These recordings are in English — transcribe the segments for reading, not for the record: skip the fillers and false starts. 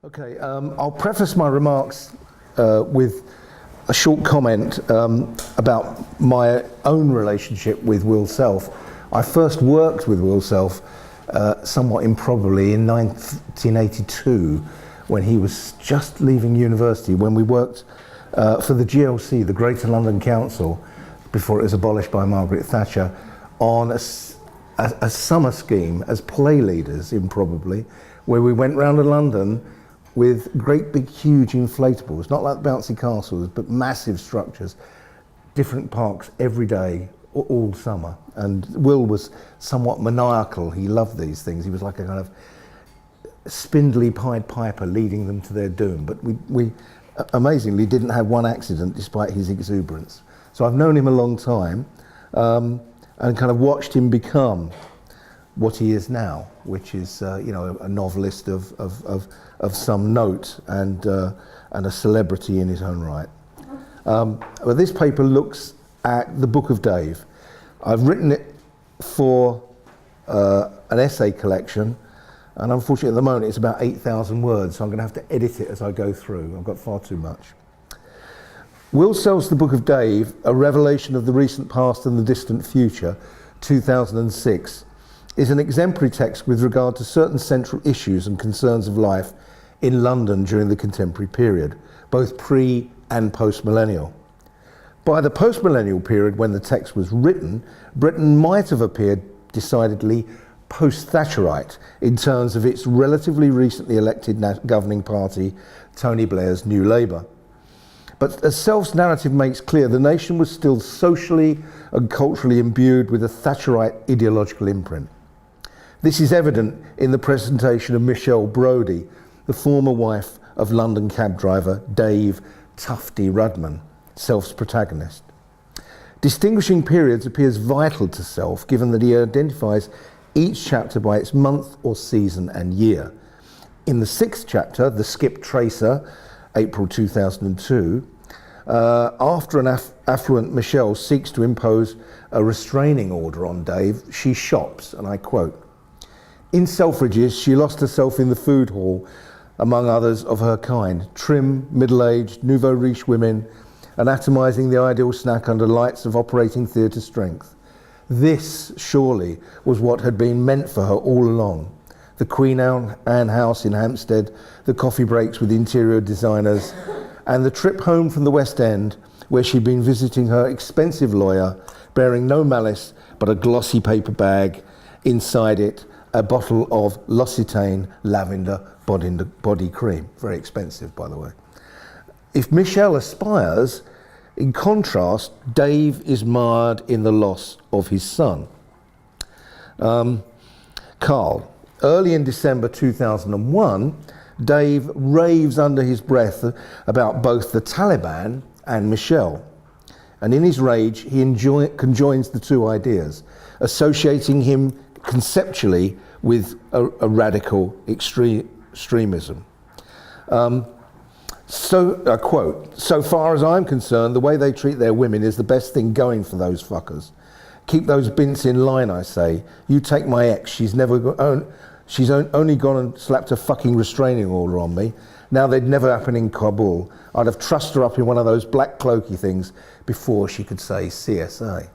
Okay, I'll preface my remarks with a short comment about my own relationship with Will Self. I first worked with Will Self somewhat improbably in 1982 when he was just leaving university, when we worked for the GLC, the Greater London Council, before it was abolished by Margaret Thatcher, on a summer scheme as play leaders, improbably, where we went round to London with great big huge inflatables, not like bouncy castles, but massive structures, different parks every day, all summer. And Will was somewhat maniacal. He loved these things. He was like a kind of spindly Pied Piper leading them to their doom. But we amazingly didn't have one accident despite his exuberance. So I've known him a long time and kind of watched him become what he is now, which is you know, a novelist of some note and a celebrity in his own right. But this paper looks at the Book of Dave. I've written it for an essay collection, and unfortunately at the moment it's about 8,000 words, so I'm going to have to edit it as I go through. I've got far too much. Will Self's The Book of Dave, A Revelation of the Recent Past and the Distant Future, 2006, is an exemplary text with regard to certain central issues and concerns of life in London during the contemporary period, both pre- and post-millennial. By the post-millennial period, when the text was written, Britain might have appeared decidedly post-Thatcherite in terms of its relatively recently elected governing party, Tony Blair's New Labour. But as Self's narrative makes clear, the nation was still socially and culturally imbued with a Thatcherite ideological imprint. This is evident in the presentation of Michelle Brodie, the former wife of London cab driver Dave Tufty Rudman, Self's protagonist. Distinguishing periods appears vital to Self, given that he identifies each chapter by its month or season and year. In the 6th chapter, The Skip Tracer, April 2002, after an affluent Michelle seeks to impose a restraining order on Dave, she shops, and I quote, "In Selfridges, she lost herself in the food hall, among others of her kind, trim, middle-aged, nouveau riche women, anatomizing the ideal snack under lights of operating theatre strength. This, surely, was what had been meant for her all along. The Queen Anne house in Hampstead, the coffee breaks with interior designers, and the trip home from the West End, where she'd been visiting her expensive lawyer, bearing no malice but a glossy paper bag, inside it, a bottle of L'Occitane lavender body cream." Very expensive, by the way. If Michelle aspires, in contrast, Dave is marred in the loss of his son. Carl. Early in December 2001, Dave raves under his breath about both the Taliban and Michelle. And in his rage, he conjoins the two ideas, associating him conceptually with a radical extremism. So, I quote, "So far as I'm concerned, the way they treat their women is the best thing going for those fuckers. Keep those bints in line, I say. You take my ex, she's only gone and slapped a fucking restraining order on me. Now they'd never happen in Kabul. I'd have trussed her up in one of those black cloaky things before she could say CSA."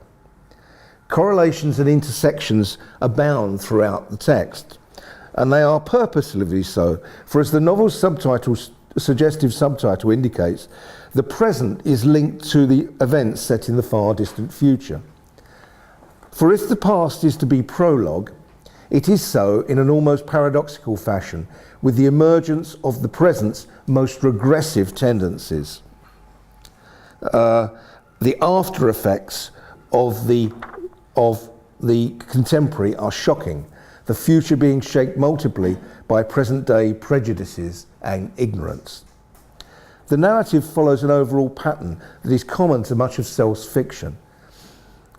Correlations and intersections abound throughout the text, and they are purposefully so, for as the novel's suggestive subtitle indicates, the present is linked to the events set in the far distant future. For if the past is to be prologue, it is so in an almost paradoxical fashion, with the emergence of the present's most regressive tendencies. The after effects of the contemporary are shocking, the future being shaped multiply by present day prejudices and ignorance. The narrative follows an overall pattern that is common to much of Self's fiction.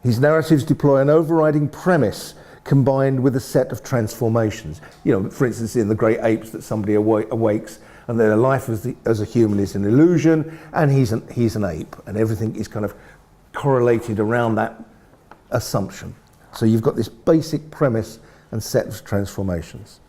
His narratives deploy an overriding premise combined with a set of transformations. You know, for instance, in The Great Apes, that somebody awakes and their life as a human is an illusion, and he's an ape, and everything is kind of correlated around that assumption. So you've got this basic premise and set of transformations.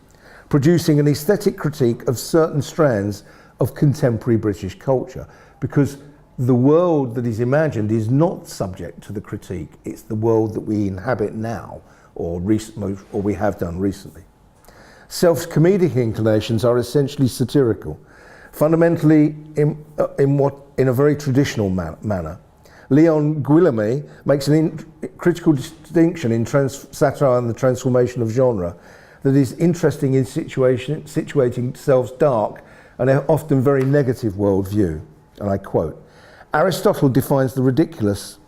producing an aesthetic critique of certain strands of contemporary British culture, because the world that is imagined is not subject to the critique. It's the world that we inhabit now, or we have done recently. Self's comedic inclinations are essentially satirical, fundamentally in a very traditional manner. Leon Guillaume makes a critical distinction in satire and the transformation of genre that is interesting in situating Self's dark and often very negative worldview. And I quote, "Aristotle defines the ridiculous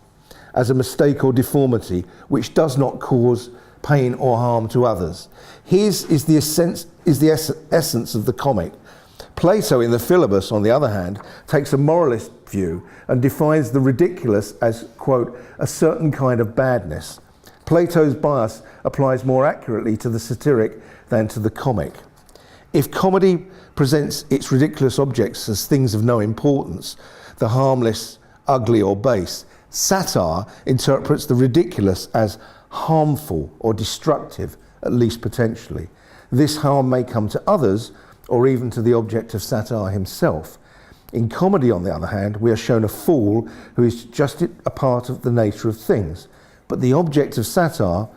as a mistake or deformity which does not cause pain or harm to others. His is the essence of the comic. Plato in the Philebus, on the other hand, takes a moralist view and defines the ridiculous as, quote, a certain kind of badness. Plato's bias applies more accurately to the satiric than to the comic. If comedy presents its ridiculous objects as things of no importance, the harmless, ugly or base, satire interprets the ridiculous as harmful or destructive, at least potentially. This harm may come to others or even to the object of satire himself. In comedy, on the other hand, we are shown a fool who is just a part of the nature of things, but the object of satire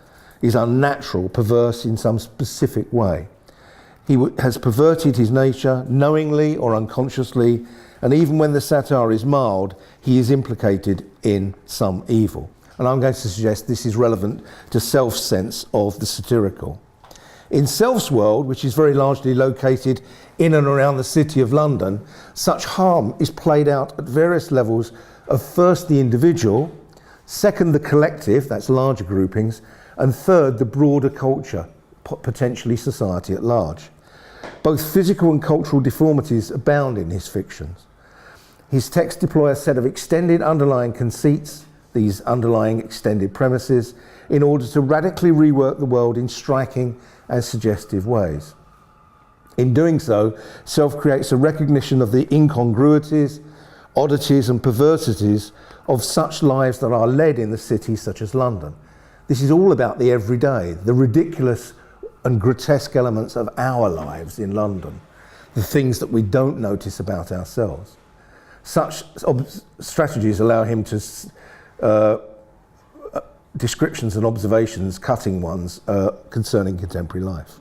is unnatural, perverse in some specific way. He has perverted his nature knowingly or unconsciously, and even when the satire is mild, he is implicated in some evil." And I'm going to suggest this is relevant to Self's sense of the satirical. In Self's world, which is very largely located in and around the City of London, such harm is played out at various levels of first the individual, second the collective, that's larger groupings, and third the broader culture, potentially society at large. Both physical and cultural deformities abound in his fictions. His texts deploy a set of extended underlying conceits, these underlying extended premises, in order to radically rework the world in striking and suggestive ways. In doing so, Self creates a recognition of the incongruities, oddities and perversities of such lives that are led in the city such as London. This is all about the everyday, the ridiculous and grotesque elements of our lives in London, the things that we don't notice about ourselves. Such strategies allow him to descriptions and observations, cutting ones, concerning contemporary life.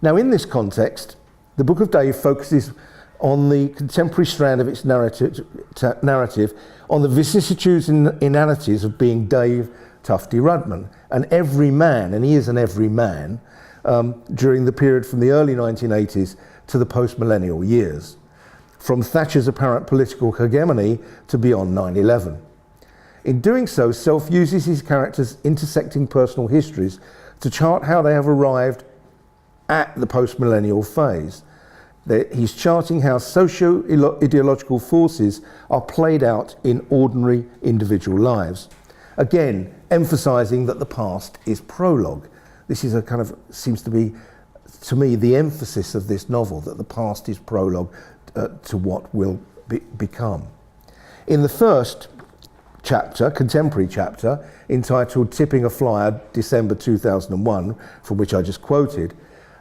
Now, in this context, the Book of Dave focuses on the contemporary strand of its narrative on the vicissitudes and inanities of being Dave Tufty Rudman, an everyman, and he is an everyman, during the period from the early 1980s to the post-millennial years, from Thatcher's apparent political hegemony to beyond 9/11. In doing so, Self uses his characters' intersecting personal histories to chart how they have arrived at the post-millennial phase. He's charting how socio-ideological forces are played out in ordinary individual lives. Again, emphasizing that the past is prologue. This is a kind of, seems to be, to me, the emphasis of this novel, that the past is prologue to what will become. In the first chapter, contemporary chapter, entitled Tipping a Flyer, December 2001, from which I just quoted,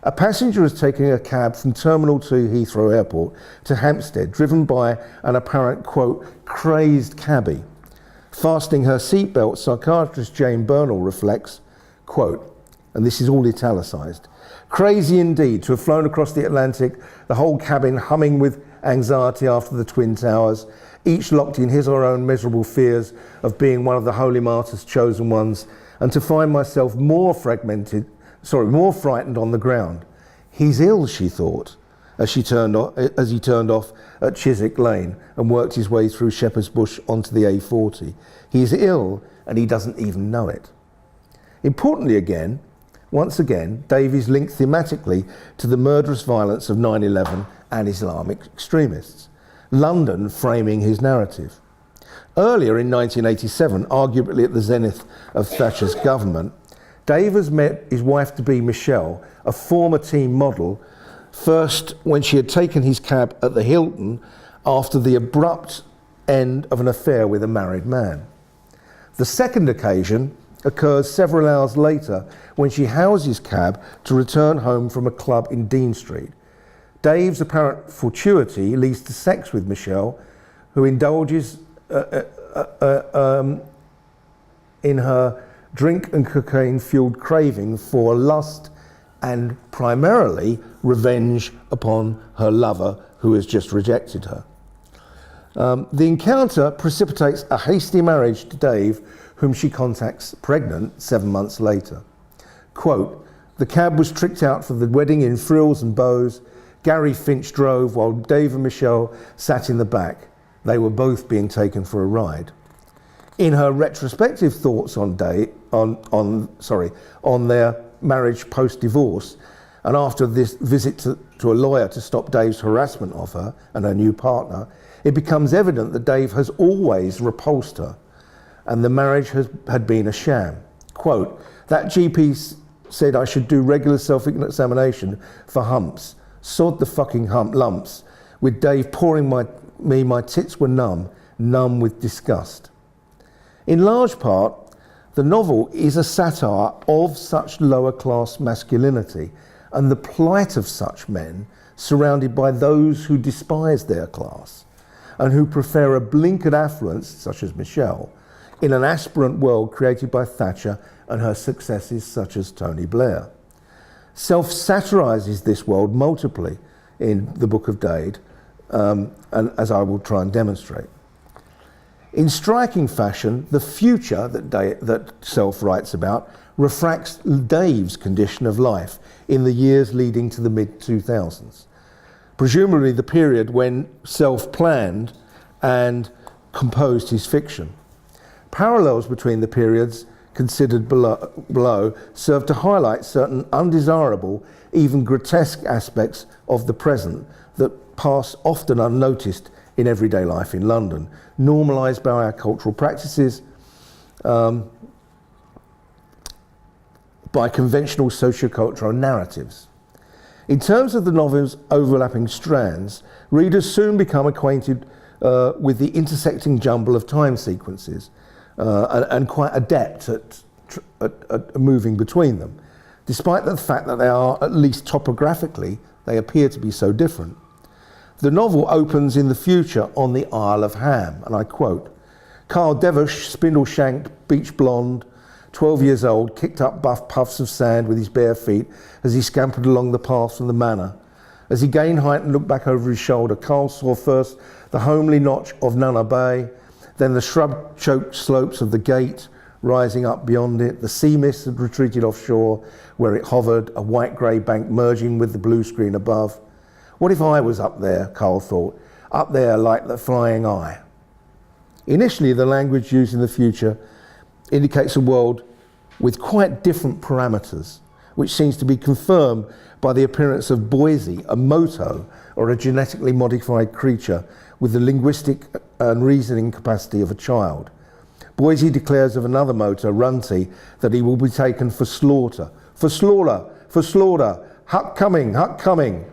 a passenger is taking a cab from Terminal 2 Heathrow Airport to Hampstead, driven by an apparent, quote, crazed cabbie. Fastening her seatbelt, psychiatrist Jane Brunel reflects, quote, and this is all italicised, crazy indeed to have flown across the Atlantic, the whole cabin humming with anxiety after the Twin Towers, each locked in his or her own miserable fears of being one of the holy martyrs' chosen ones, and to find myself more frightened on the ground. He's ill, she thought, as he turned off at Chiswick Lane and worked his way through Shepherd's Bush onto the A40. He's ill and he doesn't even know it. Importantly once again, Dave is linked thematically to the murderous violence of 9/11 and Islamic extremists, London framing his narrative. Earlier in 1987, arguably at the zenith of Thatcher's government, Dave has met his wife-to-be Michelle, a former team model, first when she had taken his cab at the Hilton after the abrupt end of an affair with a married man. The second occasion occurs several hours later when she hails his cab to return home from a club in Dean Street. Dave's apparent fortuity leads to sex with Michelle, who indulges in her drink and cocaine-fueled craving for lust and primarily revenge upon her lover who has just rejected her. The encounter precipitates a hasty marriage to Dave, whom she contacts pregnant 7 months later. Quote, "The cab was tricked out for the wedding in frills and bows. Gary Finch drove while Dave and Michelle sat in the back. They were both being taken for a ride." In her retrospective thoughts on their marriage post-divorce, and after this visit to a lawyer to stop Dave's harassment of her and her new partner, it becomes evident that Dave has always repulsed her, and the marriage had been a sham. Quote, "That GP said I should do regular self-examination for humps. Sod the fucking lumps. With Dave pouring my tits were numb with disgust." In large part, the novel is a satire of such lower class masculinity and the plight of such men surrounded by those who despise their class and who prefer a blinkered affluence, such as Michelle, in an aspirant world created by Thatcher and her successors such as Tony Blair. Self-satirises this world multiply in the Book of Dade, and as I will try and demonstrate. In striking fashion, the future that Self writes about refracts Dave's condition of life in the years leading to the mid-2000s, presumably the period when Self planned and composed his fiction. Parallels between the periods considered below serve to highlight certain undesirable, even grotesque aspects of the present that pass often unnoticed in everyday life in London, normalised by our cultural practices, by conventional sociocultural narratives. In terms of the novel's overlapping strands, readers soon become acquainted with the intersecting jumble of time sequences and quite adept at moving between them, despite the fact that they are, at least topographically, they appear to be so different. The novel opens in the future on the Isle of Ham, and I quote, "Carl Devish, spindle-shanked, beach blonde, 12 years old, kicked up buff puffs of sand with his bare feet as he scampered along the path from the manor. As he gained height and looked back over his shoulder, Carl saw first the homely notch of Nunna Bay, then the shrub-choked slopes of the Gate, rising up beyond it. The sea mist had retreated offshore, where it hovered, a white-grey bank merging with the blue screen above. What if I was up there, Carl thought, up there like the flying eye?" Initially, the language used in the future indicates a world with quite different parameters, which seems to be confirmed by the appearance of Boise, a moto, or a genetically modified creature with the linguistic and reasoning capacity of a child. Boise declares of another moto, Runty, that he will be taken for slaughter. For slaughter, for slaughter, Huck coming, Huck coming.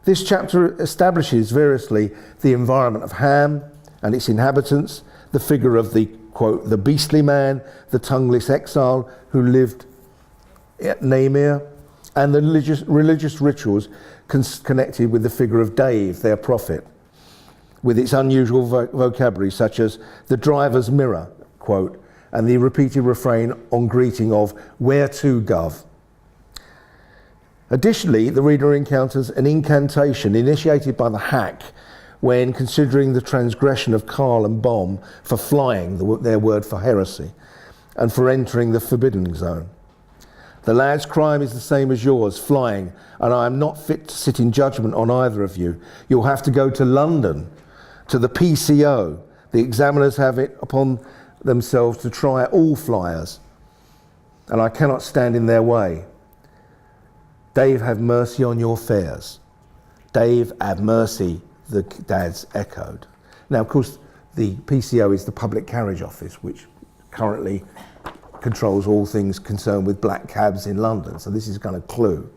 This chapter establishes variously the environment of Ham and its inhabitants, the figure of the, quote, the beastly man, the tongueless exile who lived at Namir, and the religious rituals connected with the figure of Dave, their prophet, with its unusual vocabulary such as the driver's mirror, quote, and the repeated refrain on greeting of "Where to, Gov?" Additionally, the reader encounters an incantation initiated by the hack when considering the transgression of Carl and Bomb for flying, their word for heresy, and for entering the forbidden zone. "The lad's crime is the same as yours, flying, and I am not fit to sit in judgment on either of you. You'll have to go to London, to the PCO. The examiners have it upon themselves to try all flyers, and I cannot stand in their way. Dave, have mercy on your fares." "Dave, have mercy," the dads echoed. Now, of course, the PCO is the Public Carriage Office, which currently controls all things concerned with black cabs in London. So this is kind of clue.